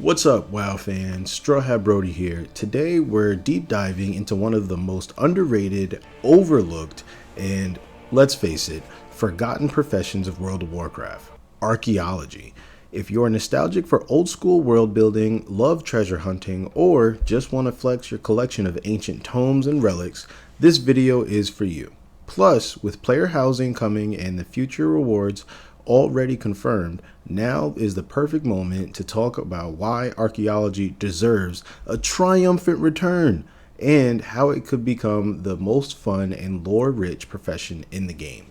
What's up, WoW fans? Straw Hat Brody here. Today we're deep diving into one of the most underrated, overlooked, and let's face it, forgotten professions of World of Warcraft, archaeology. If you're nostalgic for old school world building, love treasure hunting, or just want to flex your collection of ancient tomes and relics, this video is for you. Plus, with player housing coming and the future rewards already confirmed, now is the perfect moment to talk about why archaeology deserves a triumphant return and how it could become the most fun and lore-rich profession in the game.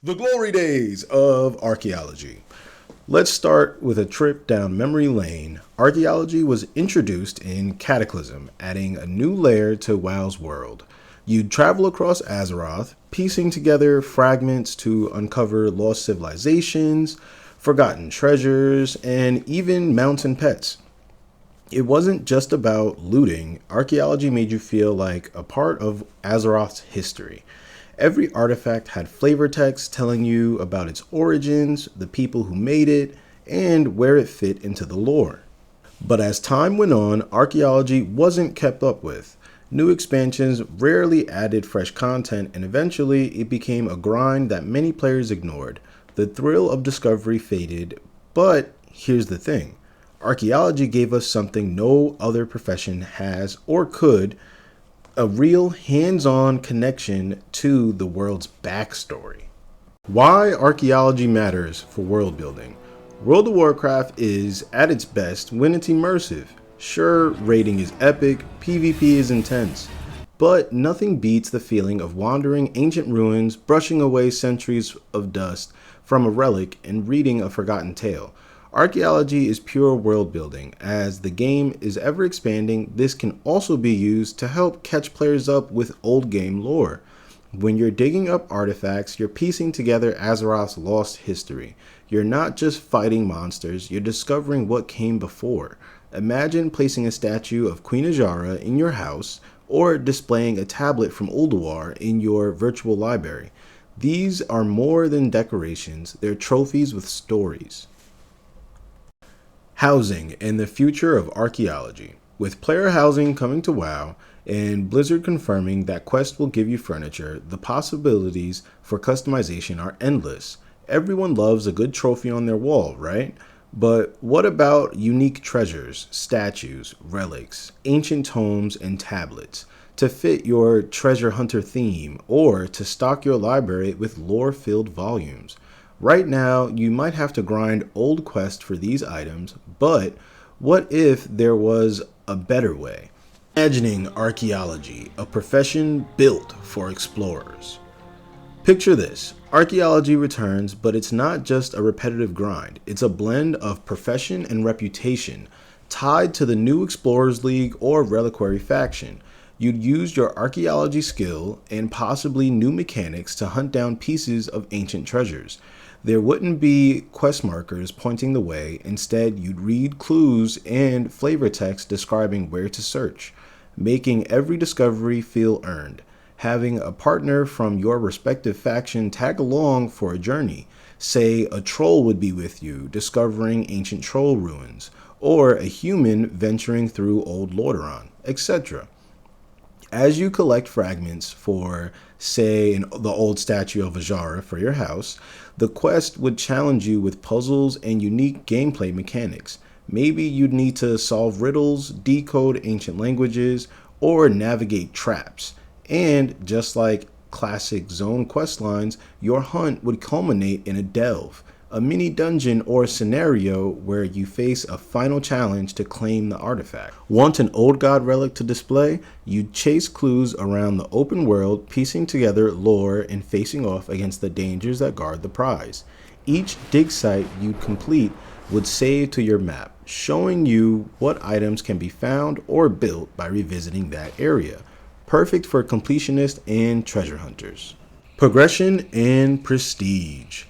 The glory days of archaeology. Let's start with a trip down memory lane. Archaeology was introduced in Cataclysm, adding a new layer to WoW's world. You'd travel across Azeroth, piecing together fragments to uncover lost civilizations, forgotten treasures, and even mountain pets. It wasn't just about looting. Archaeology made you feel like a part of Azeroth's history. Every artifact had flavor text telling you about its origins, the people who made it, and where it fit into the lore. But as time went on, archaeology wasn't kept up with. New expansions rarely added fresh content, and eventually it became a grind that many players ignored. The thrill of discovery faded, but here's the thing. Archaeology gave us something no other profession has or could, a real hands-on connection to the world's backstory. Why archaeology matters for world building. World of Warcraft is, at its best, when it's immersive. Sure, raiding is epic, PvP is intense, but nothing beats the feeling of wandering ancient ruins, brushing away centuries of dust from a relic, and reading a forgotten tale. Archaeology is pure world building. As the game is ever expanding, this can also be used to help catch players up with old game lore. When you're digging up artifacts, you're piecing together Azeroth's lost history. You're not just fighting monsters, you're discovering what came before. Imagine placing a statue of Queen Azshara in your house, or displaying a tablet from Ulduar in your virtual library. These are more than decorations, they're trophies with stories. Housing and the future of archaeology. With player housing coming to WoW, and Blizzard confirming that Quest will give you furniture, the possibilities for customization are endless. Everyone loves a good trophy on their wall, right? But what about unique treasures, statues, relics, ancient tomes, and tablets to fit your treasure hunter theme, or to stock your library with lore-filled volumes? Right now, you might have to grind old quests for these items, but what if there was a better way? Imagining archaeology, a profession built for explorers. Picture this. Archaeology returns, but it's not just a repetitive grind. It's a blend of profession and reputation, tied to the new Explorers League or Reliquary faction. You'd use your archaeology skill and possibly new mechanics to hunt down pieces of ancient treasures. There wouldn't be quest markers pointing the way. Instead, you'd read clues and flavor text describing where to search, making every discovery feel earned. Having a partner from your respective faction tag along for a journey. Say a troll would be with you, discovering ancient troll ruins, or a human venturing through old Lordaeron, etc. As you collect fragments for, say, the old statue of Azshara for your house, the quest would challenge you with puzzles and unique gameplay mechanics. Maybe you'd need to solve riddles, decode ancient languages, or navigate traps. And just like classic zone questlines, your hunt would culminate in a delve, a mini dungeon or scenario where you face a final challenge to claim the artifact. Want an old god relic to display? You'd chase clues around the open world, piecing together lore and facing off against the dangers that guard the prize. Each dig site you complete would save to your map, showing you what items can be found or built by revisiting that area. Perfect for completionists and treasure hunters. Progression and prestige.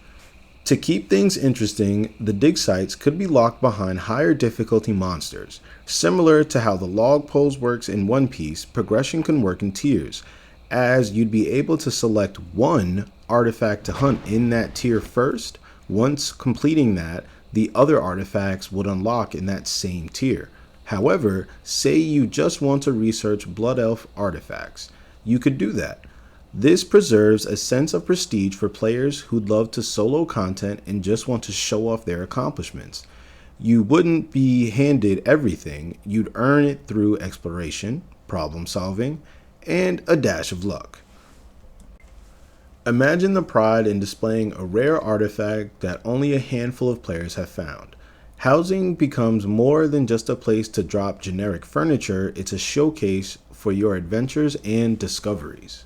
To keep things interesting, the dig sites could be locked behind higher difficulty monsters. Similar to how the log poles works in One Piece, progression can work in tiers, as you'd be able to select one artifact to hunt in that tier first. Once completing that, the other artifacts would unlock in that same tier. However, say you just want to research Blood Elf artifacts, you could do that. This preserves a sense of prestige for players who'd love to solo content and just want to show off their accomplishments. You wouldn't be handed everything, you'd earn it through exploration, problem solving, and a dash of luck. Imagine the pride in displaying a rare artifact that only a handful of players have found. Housing becomes more than just a place to drop generic furniture, it's a showcase for your adventures and discoveries.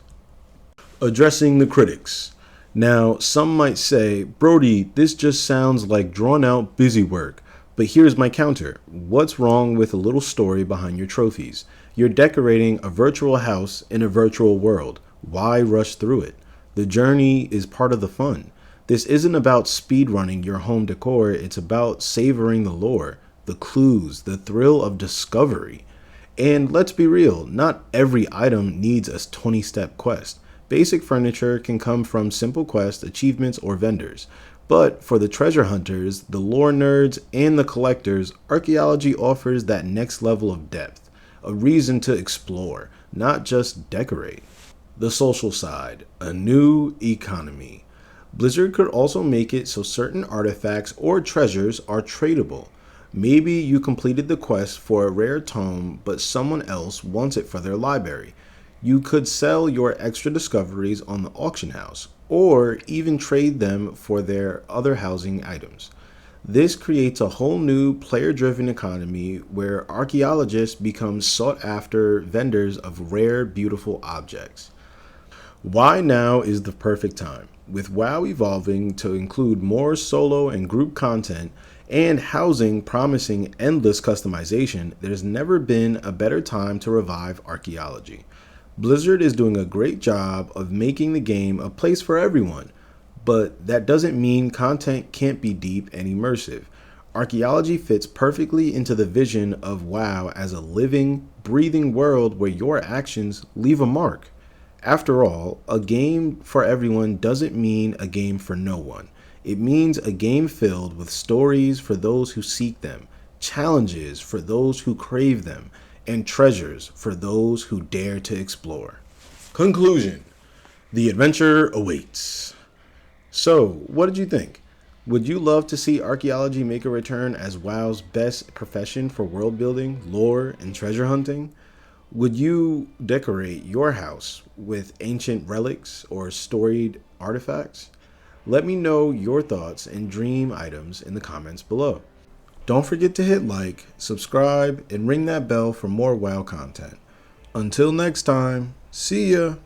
Addressing the critics. Now, some might say, Brody, this just sounds like drawn out busy work. But here's my counter. What's wrong with a little story behind your trophies? You're decorating a virtual house in a virtual world. Why rush through it? The journey is part of the fun. This isn't about speedrunning your home decor, it's about savoring the lore, the clues, the thrill of discovery. And let's be real, not every item needs a 20-step quest. Basic furniture can come from simple quests, achievements, or vendors. But for the treasure hunters, the lore nerds, and the collectors, archaeology offers that next level of depth, a reason to explore, not just decorate. The social side, a new economy. Blizzard could also make it so certain artifacts or treasures are tradable. Maybe you completed the quest for a rare tome, but someone else wants it for their library. You could sell your extra discoveries on the auction house, or even trade them for their other housing items. This creates a whole new player-driven economy where archaeologists become sought-after vendors of rare, beautiful objects. Why now is the perfect time? With WoW evolving to include more solo and group content, and housing promising endless customization, there's never been a better time to revive archaeology. Blizzard is doing a great job of making the game a place for everyone, but that doesn't mean content can't be deep and immersive. Archaeology fits perfectly into the vision of WoW as a living, breathing world where your actions leave a mark. After all, a game for everyone doesn't mean a game for no one. It means a game filled with stories for those who seek them, challenges for those who crave them, and treasures for those who dare to explore. Conclusion. The adventure awaits. So, what did you think? Would you love to see archaeology make a return as WoW's best profession for world building, lore, and treasure hunting? Would you decorate your house with ancient relics or storied artifacts? Let me know your thoughts and dream items in the comments below. Don't forget to hit like, subscribe, and ring that bell for more WoW content. Until next time, see ya!